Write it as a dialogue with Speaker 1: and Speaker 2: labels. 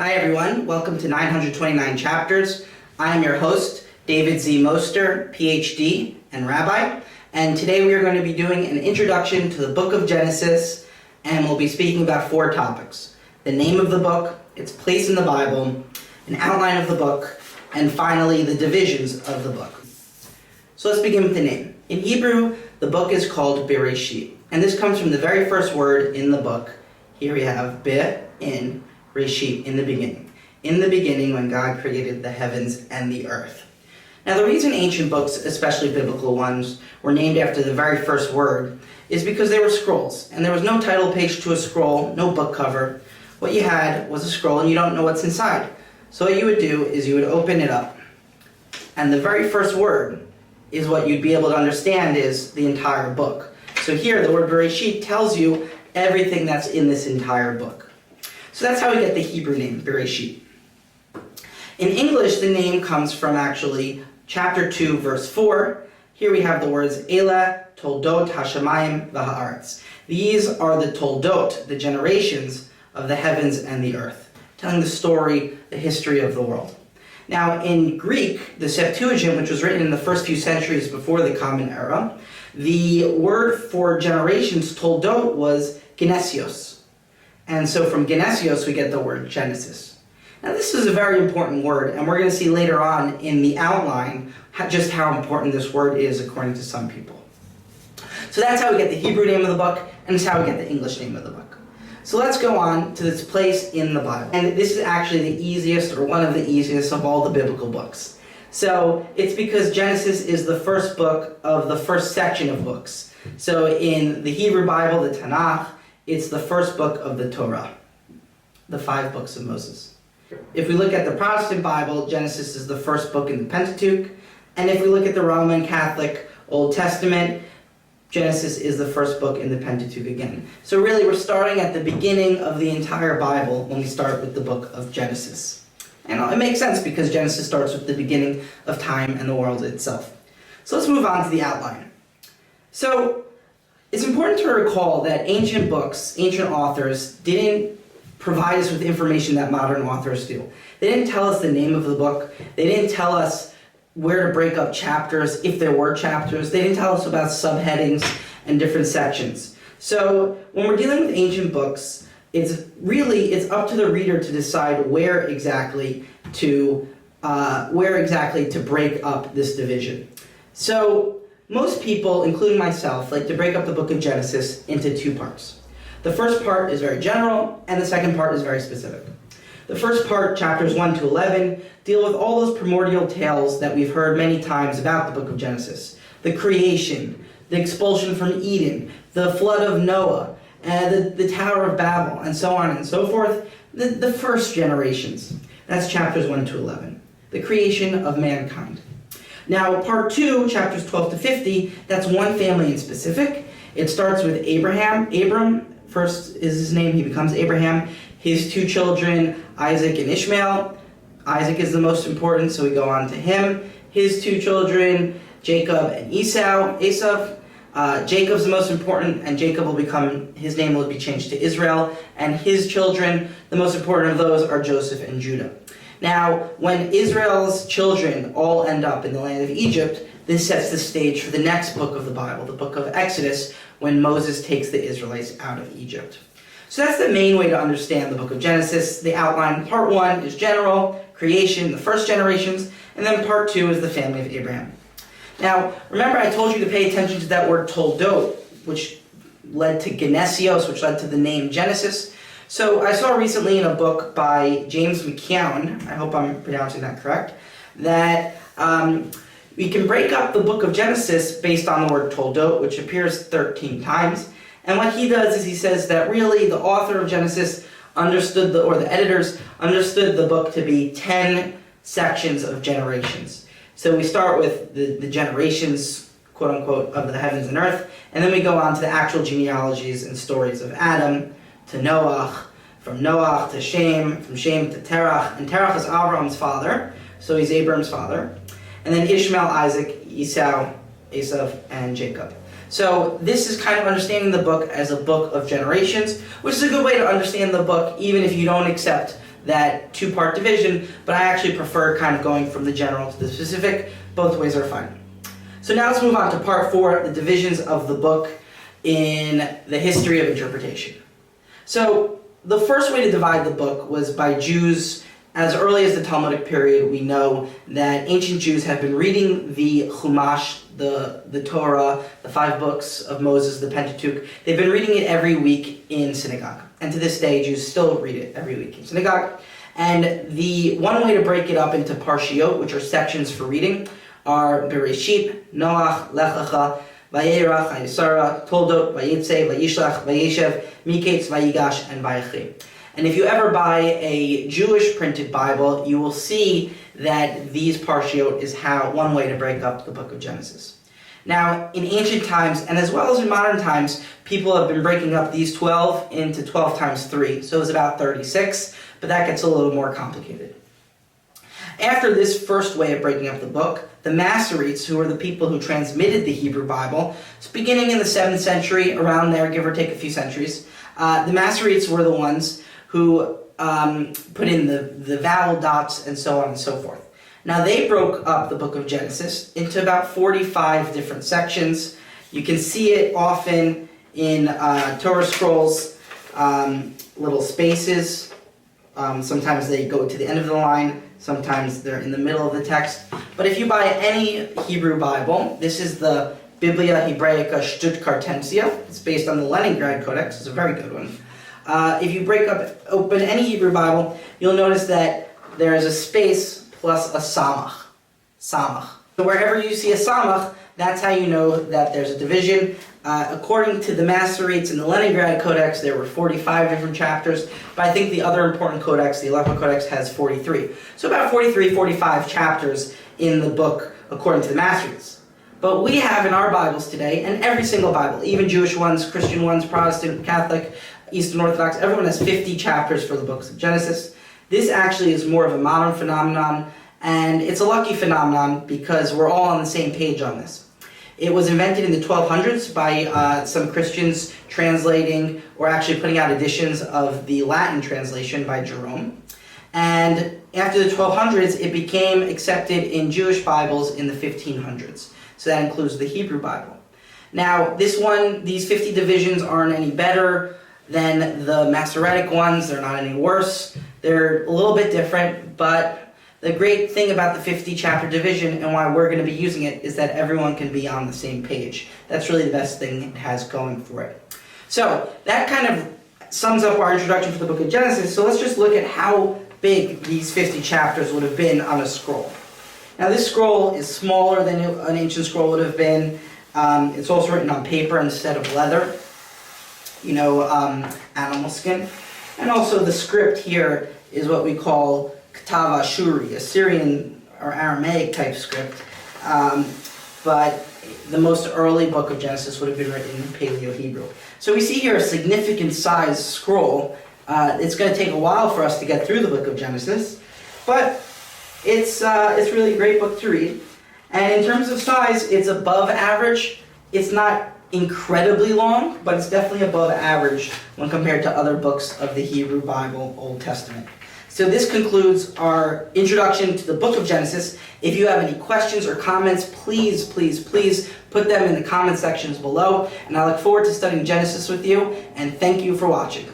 Speaker 1: Hi everyone, welcome to 929 Chapters. I am your host, David Z. Moster, PhD and Rabbi, and today we are going to be doing an introduction to the book of Genesis, and we'll be speaking about four topics: the name of the book, its place in the Bible, an outline of the book, and finally the divisions of the book. So let's begin with the name. In Hebrew, the book is called Bereshit, and this comes from the very first word in the book. Here we have in Reshit, in the beginning. In the beginning, when God created the heavens and the earth. Now, the reason ancient books, especially biblical ones, were named after the very first word is because they were scrolls, and there was no title page to a scroll, no book cover. What you had was a scroll, and you don't know what's inside. So what you would do is you would open it up, and the very first word is what you'd be able to understand is the entire book. So here, the word Bereshit tells you everything that's in this entire book. So that's how we get the Hebrew name, Bereshit. In English, the name comes from actually chapter 2, verse 4. Here we have the words, Ela, Toldot, Hashemayim, V'ha'aretz. These are the Toldot, the generations of the heavens and the earth, telling the story, the history of the world. Now, in Greek, the Septuagint, which was written in the first few centuries before the Common Era, the word for generations, Toldot, was Genesios. And so from Genesios, we get the word Genesis. Now, this is a very important word, and we're going to see later on in the outline just how important this word is according to some people. So that's how we get the Hebrew name of the book, and it's how we get the English name of the book. So let's go on to its place in the Bible. And this is actually the easiest, or one of the easiest, of all the biblical books. So it's because Genesis is the first book of the first section of books. So in the Hebrew Bible, the Tanakh, it's the first book of the Torah, the 5 books of Moses. If we look at the Protestant Bible, Genesis is the first book in the Pentateuch. And if we look at the Roman Catholic Old Testament, Genesis is the first book in the Pentateuch again. So really, we're starting at the beginning of the entire Bible when we start with the book of Genesis. And it makes sense because Genesis starts with the beginning of time and the world itself. So let's move on to the outline. So it's important to recall that ancient books, ancient authors, didn't provide us with information that modern authors do. They didn't tell us the name of the book. They didn't tell us where to break up chapters, if there were chapters. They didn't tell us about subheadings and different sections. So when we're dealing with ancient books, it's up to the reader to decide where exactly to break up this division. So most people, including myself, like to break up the book of Genesis into 2 parts. The first part is very general, and the second part is very specific. The first part, chapters 1 to 11, deal with all those primordial tales that we've heard many times about the book of Genesis. The creation, the expulsion from Eden, the flood of Noah, the Tower of Babel, and so on and so forth. The first generations. That's chapters 1 to 11. The creation of mankind. Now, part 2, chapters 12 to 50, that's one family in specific. It starts with Abraham. Abram, first is his name, he becomes Abraham. His 2 children, Isaac and Ishmael. Isaac is the most important, so we go on to him. His 2 children, Jacob and Esau. Jacob's the most important, and his name will be changed to Israel. And his children, the most important of those are Joseph and Judah. Now, when Israel's children all end up in the land of Egypt, this sets the stage for the next book of the Bible, the book of Exodus, when Moses takes the Israelites out of Egypt. So that's the main way to understand the book of Genesis. The outline, part 1 is general, creation, the first generations, and then part 2 is the family of Abraham. Now, remember I told you to pay attention to that word Toldot, which led to Genesios, which led to the name Genesis. So I saw recently in a book by James McKeown, I hope I'm pronouncing that correct, that we can break up the book of Genesis based on the word Toldot, which appears 13 times. And what he does is he says that really the author of Genesis the editors understood the book to be 10 sections of generations. So we start with the generations, quote unquote, of the heavens and earth, and then we go on to the actual genealogies and stories of Adam to Noah, from Noah to Shem, from Shem to Terach, and Terach is Abraham's father, so he's Abram's father, and then Ishmael, Isaac, Esau, and Jacob. So this is kind of understanding the book as a book of generations, which is a good way to understand the book even if you don't accept that two-part division, but I actually prefer kind of going from the general to the specific. Both ways are fine. So now let's move on to part 4, the divisions of the book in the history of interpretation. So the first way to divide the book was by Jews. As early as the Talmudic period, we know that ancient Jews have been reading the Chumash, the Torah, the 5 books of Moses, the Pentateuch. They've been reading it every week in synagogue. And to this day, Jews still read it every week in synagogue. And the one way to break it up into parshiot, which are sections for reading, are Bereshit, Noach, Lech Lecha, Vayerach, Vayisara, Toldot, Vayitze, Vayishlach, Vayeshev, Miketz, Vayigash, and Vayechi. And if you ever buy a Jewish printed Bible, you will see that these parshiot is one way to break up the book of Genesis. Now, in ancient times, and as well as in modern times, people have been breaking up these 12 into 12 times 3, so it's about 36, but that gets a little more complicated. After this first way of breaking up the book, the Masoretes, who were the people who transmitted the Hebrew Bible, so beginning in the 7th century, around there, give or take a few centuries, the Masoretes were the ones who put in the vowel dots and so on and so forth. Now they broke up the book of Genesis into about 45 different sections. You can see it often in Torah scrolls, little spaces. Sometimes they go to the end of the line, sometimes they're in the middle of the text. But if you buy any Hebrew Bible, this is the Biblia Hebraica Stuttgartensia. It's based on the Leningrad Codex. It's a very good one. If you open any Hebrew Bible, you'll notice that there is a space plus a samach. Samach. So wherever you see a samach, that's how you know that there's a division. According to the Masoretes and the Leningrad Codex, there were 45 different chapters, but I think the other important codex, the Aleppo Codex, has 43. So about 43, 45 chapters in the book, according to the Masoretes. But we have in our Bibles today, and every single Bible, even Jewish ones, Christian ones, Protestant, Catholic, Eastern Orthodox, everyone has 50 chapters for the books of Genesis. This actually is more of a modern phenomenon, and it's a lucky phenomenon because we're all on the same page on this. It was invented in the 1200s by some Christians translating or actually putting out editions of the Latin translation by Jerome. And after the 1200s, it became accepted in Jewish Bibles in the 1500s. So that includes the Hebrew Bible. Now, these 50 divisions aren't any better than the Masoretic ones. They're not any worse. They're a little bit different, but the great thing about the 50 chapter division and why we're going to be using it is that everyone can be on the same page. That's really the best thing it has going for it. So that kind of sums up our introduction to the book of Genesis. So let's just look at how big these 50 chapters would have been on a scroll. Now this scroll is smaller than an ancient scroll would have been. It's also written on paper instead of leather, animal skin. And also the script here is what we call Katav Ashuri, Assyrian or Aramaic type script. But the most early book of Genesis would have been written in Paleo-Hebrew. So we see here a significant size scroll. It's going to take a while for us to get through the book of Genesis, but it's really a great book to read. And in terms of size, it's above average. It's not incredibly long, but it's definitely above average when compared to other books of the Hebrew Bible, Old Testament. So this concludes our introduction to the book of Genesis. If you have any questions or comments, please put them in the comment sections below. And I look forward to studying Genesis with you, and thank you for watching.